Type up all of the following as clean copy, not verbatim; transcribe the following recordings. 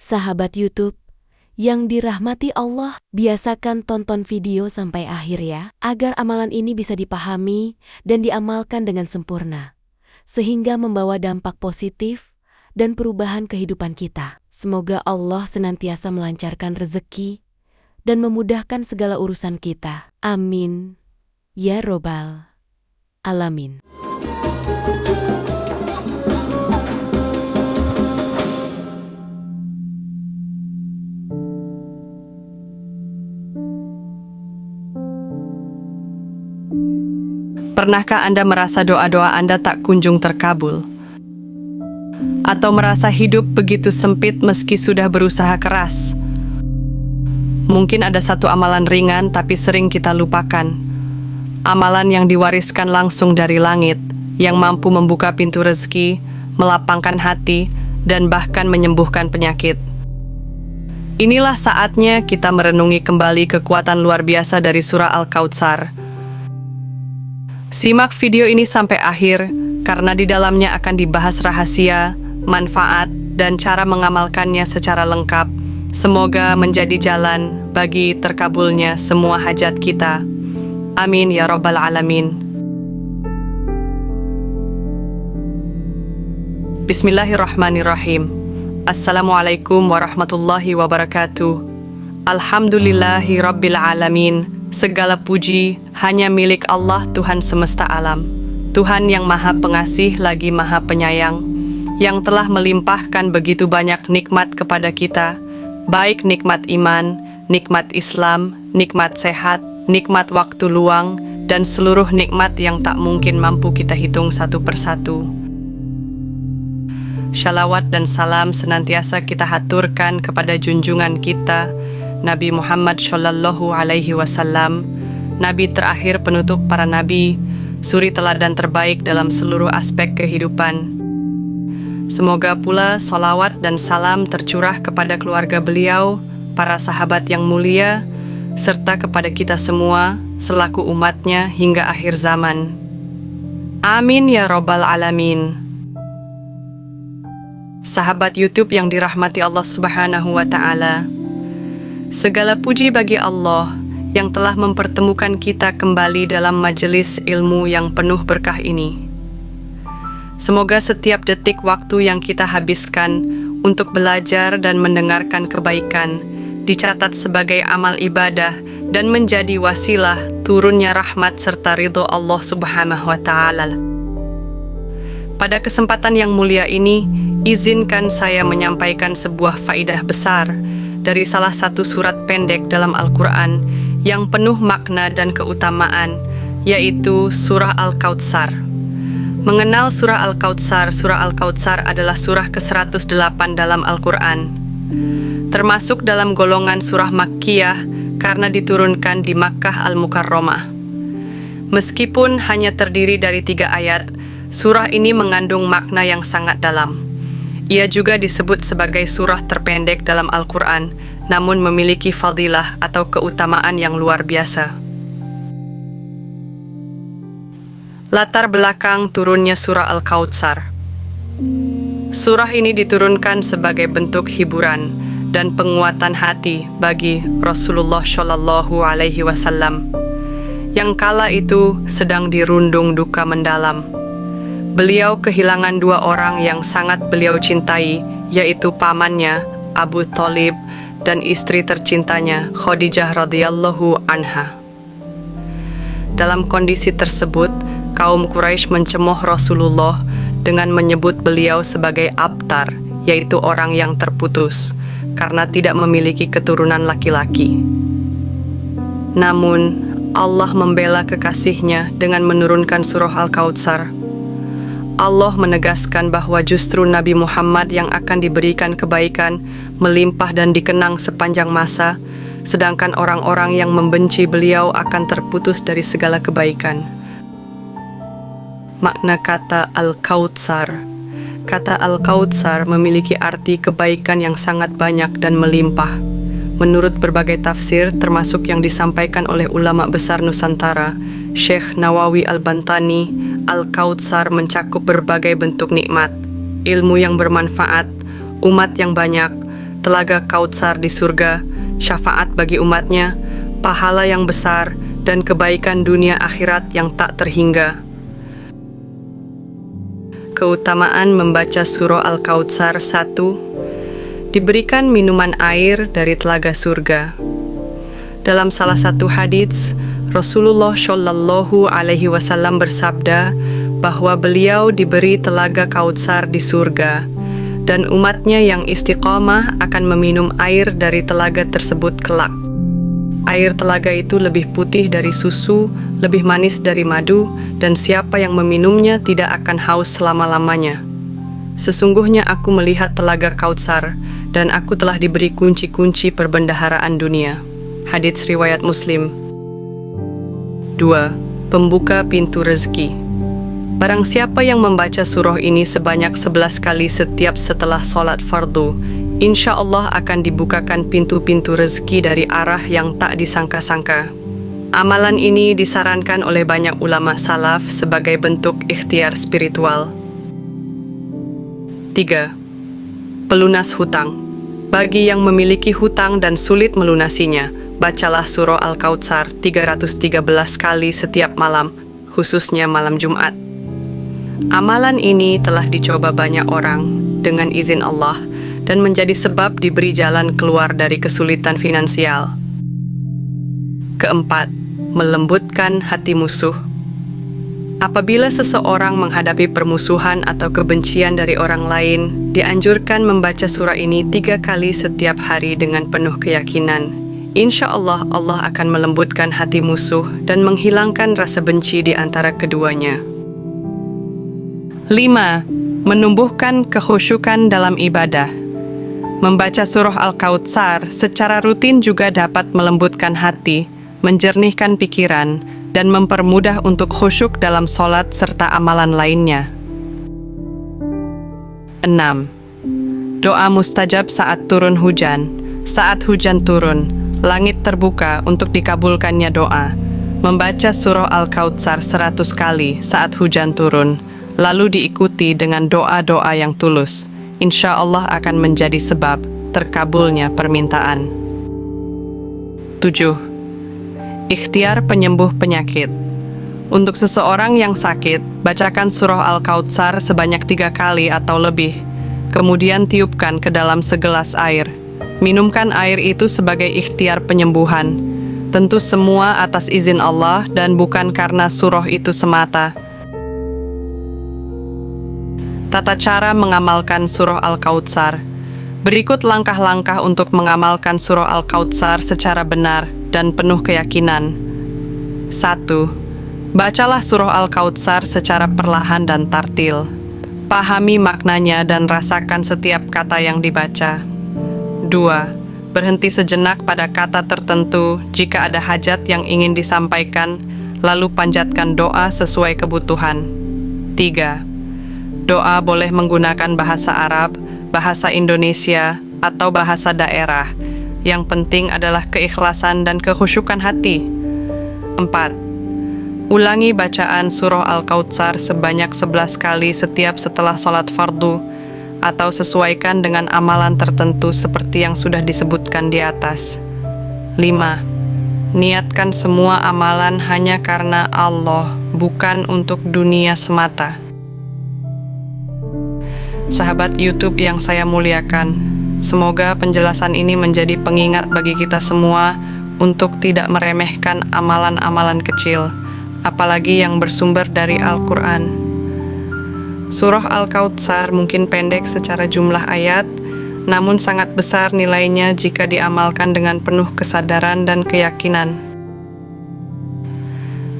Sahabat YouTube yang dirahmati Allah, biasakan tonton video sampai akhir ya, agar amalan ini bisa dipahami dan diamalkan dengan sempurna, sehingga membawa dampak positif dan perubahan kehidupan kita. Semoga Allah senantiasa melancarkan rezeki dan memudahkan segala urusan kita. Amin. Ya Robbal Alamin. Pernahkah Anda merasa doa-doa Anda tak kunjung terkabul? Atau merasa hidup begitu sempit meski sudah berusaha keras? Mungkin ada satu amalan ringan tapi sering kita lupakan. Amalan yang diwariskan langsung dari langit, yang mampu membuka pintu rezeki, melapangkan hati, dan bahkan menyembuhkan penyakit. Inilah saatnya kita merenungi kembali kekuatan luar biasa dari surah Al-Kautsar. Simak video ini sampai akhir, karena di dalamnya akan dibahas rahasia, manfaat, dan cara mengamalkannya secara lengkap. Semoga menjadi jalan bagi terkabulnya semua hajat kita. Amin ya Rabbal Alamin. Bismillahirrahmanirrahim. Assalamualaikum warahmatullahi wabarakatuh. Alhamdulillahi Rabbil Alamin. Segala puji hanya milik Allah Tuhan semesta alam. Tuhan yang maha pengasih lagi maha penyayang, yang telah melimpahkan begitu banyak nikmat kepada kita, baik nikmat iman, nikmat Islam, nikmat sehat, nikmat waktu luang, dan seluruh nikmat yang tak mungkin mampu kita hitung satu persatu. Shalawat dan salam senantiasa kita haturkan kepada junjungan kita, Nabi Muhammad Shallallahu Alaihi Wasallam, Nabi terakhir penutup para nabi, suri teladan terbaik dalam seluruh aspek kehidupan. Semoga pula sholawat dan salam tercurah kepada keluarga beliau, para sahabat yang mulia, serta kepada kita semua selaku umatnya hingga akhir zaman. Amin ya Rabbal Alamin. Sahabat YouTube yang dirahmati Allah Subhanahu wa Ta'ala, segala puji bagi Allah yang telah mempertemukan kita kembali dalam majelis ilmu yang penuh berkah ini. Semoga setiap detik waktu yang kita habiskan untuk belajar dan mendengarkan kebaikan dicatat sebagai amal ibadah dan menjadi wasilah turunnya rahmat serta ridho Allah Subhanahu wa Ta'ala. Pada kesempatan yang mulia ini, izinkan saya menyampaikan sebuah faidah besar dari salah satu surat pendek dalam Al-Quran yang penuh makna dan keutamaan, yaitu surah Al-Kautsar. Mengenal surah Al-Kautsar adalah surah ke-108 dalam Al-Quran. Termasuk dalam golongan surah Makkiyah karena diturunkan di Makkah Al-Mukarramah. Meskipun hanya terdiri dari 3 ayat, surah ini mengandung makna yang sangat dalam. Ia juga disebut sebagai surah terpendek dalam Al-Quran, namun memiliki fadilah atau keutamaan yang luar biasa. Latar belakang turunnya surah Al-Kautsar. Surah ini diturunkan sebagai bentuk hiburan dan penguatan hati bagi Rasulullah Shallallahu Alaihi Wasallam, yang kala itu sedang dirundung duka mendalam. Beliau kehilangan 2 orang yang sangat beliau cintai, yaitu pamannya Abu Thalib dan istri tercintanya Khadijah radhiyallahu anha. Dalam kondisi tersebut, kaum Quraisy mencemooh Rasulullah dengan menyebut beliau sebagai abtar, yaitu orang yang terputus, karena tidak memiliki keturunan laki-laki. Namun, Allah membela kekasihnya dengan menurunkan surah Al-Kautsar. Allah menegaskan bahwa justru Nabi Muhammad yang akan diberikan kebaikan, melimpah dan dikenang sepanjang masa, sedangkan orang-orang yang membenci beliau akan terputus dari segala kebaikan. Makna kata Al-Kautsar. Kata Al-Kautsar memiliki arti kebaikan yang sangat banyak dan melimpah. Menurut berbagai tafsir, termasuk yang disampaikan oleh ulama besar Nusantara, Syekh Nawawi Al-Bantani, Al-Kautsar mencakup berbagai bentuk nikmat, ilmu yang bermanfaat, umat yang banyak, telaga Kautsar di surga, syafaat bagi umatnya, pahala yang besar, dan kebaikan dunia akhirat yang tak terhingga. Keutamaan membaca surah Al-Kautsar. 1. Diberikan minuman air dari telaga surga. Dalam salah satu hadits, Rasulullah Shallallahu Alaihi Wasallam bersabda bahwa beliau diberi telaga Kautsar di surga, dan umatnya yang istiqamah akan meminum air dari telaga tersebut kelak. Air telaga itu lebih putih dari susu, lebih manis dari madu, dan siapa yang meminumnya tidak akan haus selama-lamanya. Sesungguhnya aku melihat telaga Kautsar, dan aku telah diberi kunci-kunci perbendaharaan dunia. Hadits riwayat Muslim. 2. Pembuka pintu rezeki. Barang siapa yang membaca surah ini sebanyak 11 kali setiap setelah sholat fardu, insya Allah akan dibukakan pintu-pintu rezeki dari arah yang tak disangka-sangka. Amalan ini disarankan oleh banyak ulama salaf sebagai bentuk ikhtiar spiritual. 3. Pelunas hutang. Bagi yang memiliki hutang dan sulit melunasinya, bacalah surah Al-Kautsar 313 kali setiap malam, khususnya malam Jumat. Amalan ini telah dicoba banyak orang dengan izin Allah dan menjadi sebab diberi jalan keluar dari kesulitan finansial. Keempat, melembutkan hati musuh. Apabila seseorang menghadapi permusuhan atau kebencian dari orang lain, dianjurkan membaca surah ini 3 kali setiap hari dengan penuh keyakinan. Insya Allah, Allah akan melembutkan hati musuh dan menghilangkan rasa benci di antara keduanya. 5. Menumbuhkan kekhusyukan dalam ibadah. Membaca surah Al-Kautsar secara rutin juga dapat melembutkan hati, menjernihkan pikiran, dan mempermudah untuk khusyuk dalam sholat serta amalan lainnya. 6. Doa mustajab saat turun hujan. Saat hujan turun, langit terbuka untuk dikabulkannya doa. Membaca surah Al-Kautsar 100 kali saat hujan turun, lalu diikuti dengan doa-doa yang tulus, insya Allah akan menjadi sebab terkabulnya permintaan. 7. Ikhtiar penyembuh penyakit. Untuk seseorang yang sakit, bacakan surah Al-Kautsar sebanyak 3 kali atau lebih, kemudian tiupkan ke dalam segelas air. Minumkan air itu sebagai ikhtiar penyembuhan. Tentu semua atas izin Allah dan bukan karena surah itu semata. Tata cara mengamalkan surah Al-Kautsar. Berikut langkah-langkah untuk mengamalkan surah Al-Kautsar secara benar dan penuh keyakinan. 1. Bacalah surah Al-Kautsar secara perlahan dan tartil. Pahami maknanya dan rasakan setiap kata yang dibaca. 2. Berhenti sejenak pada kata tertentu jika ada hajat yang ingin disampaikan, lalu panjatkan doa sesuai kebutuhan. 3. Doa boleh menggunakan bahasa Arab, bahasa Indonesia, atau bahasa daerah. Yang penting adalah keikhlasan dan kekhusyukan hati. 4. Ulangi bacaan surah Al-Kautsar sebanyak 11 kali setiap setelah sholat fardu, atau sesuaikan dengan amalan tertentu seperti yang sudah disebutkan di atas. 5. Niatkan semua amalan hanya karena Allah, bukan untuk dunia semata. Sahabat YouTube yang saya muliakan, semoga penjelasan ini menjadi pengingat bagi kita semua untuk tidak meremehkan amalan-amalan kecil, apalagi yang bersumber dari Al-Quran. Surah Al-Kautsar mungkin pendek secara jumlah ayat, namun sangat besar nilainya jika diamalkan dengan penuh kesadaran dan keyakinan.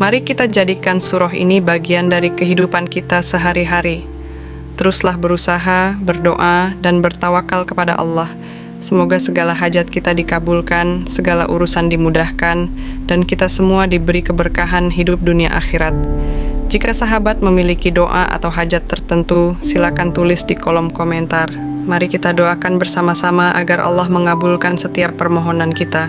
Mari kita jadikan surah ini bagian dari kehidupan kita sehari-hari. Teruslah berusaha, berdoa, dan bertawakal kepada Allah. Semoga segala hajat kita dikabulkan, segala urusan dimudahkan, dan kita semua diberi keberkahan hidup dunia akhirat. Jika sahabat memiliki doa atau hajat tertentu, silakan tulis di kolom komentar. Mari kita doakan bersama-sama agar Allah mengabulkan setiap permohonan kita.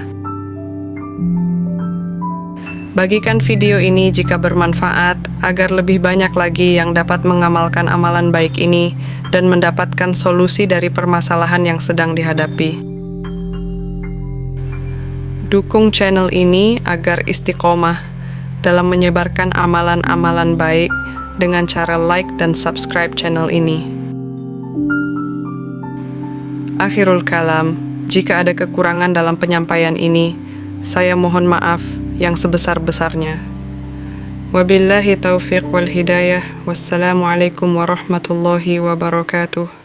Bagikan video ini jika bermanfaat, agar lebih banyak lagi yang dapat mengamalkan amalan baik ini dan mendapatkan solusi dari permasalahan yang sedang dihadapi. Dukung channel ini agar istiqomah dalam menyebarkan amalan-amalan baik dengan cara like dan subscribe channel ini. Akhirul kalam, jika ada kekurangan dalam penyampaian ini, saya mohon maaf yang sebesar-besarnya. Wabillahi taufiq wal hidayah. Wassalamualaikum warahmatullahi wabarakatuh.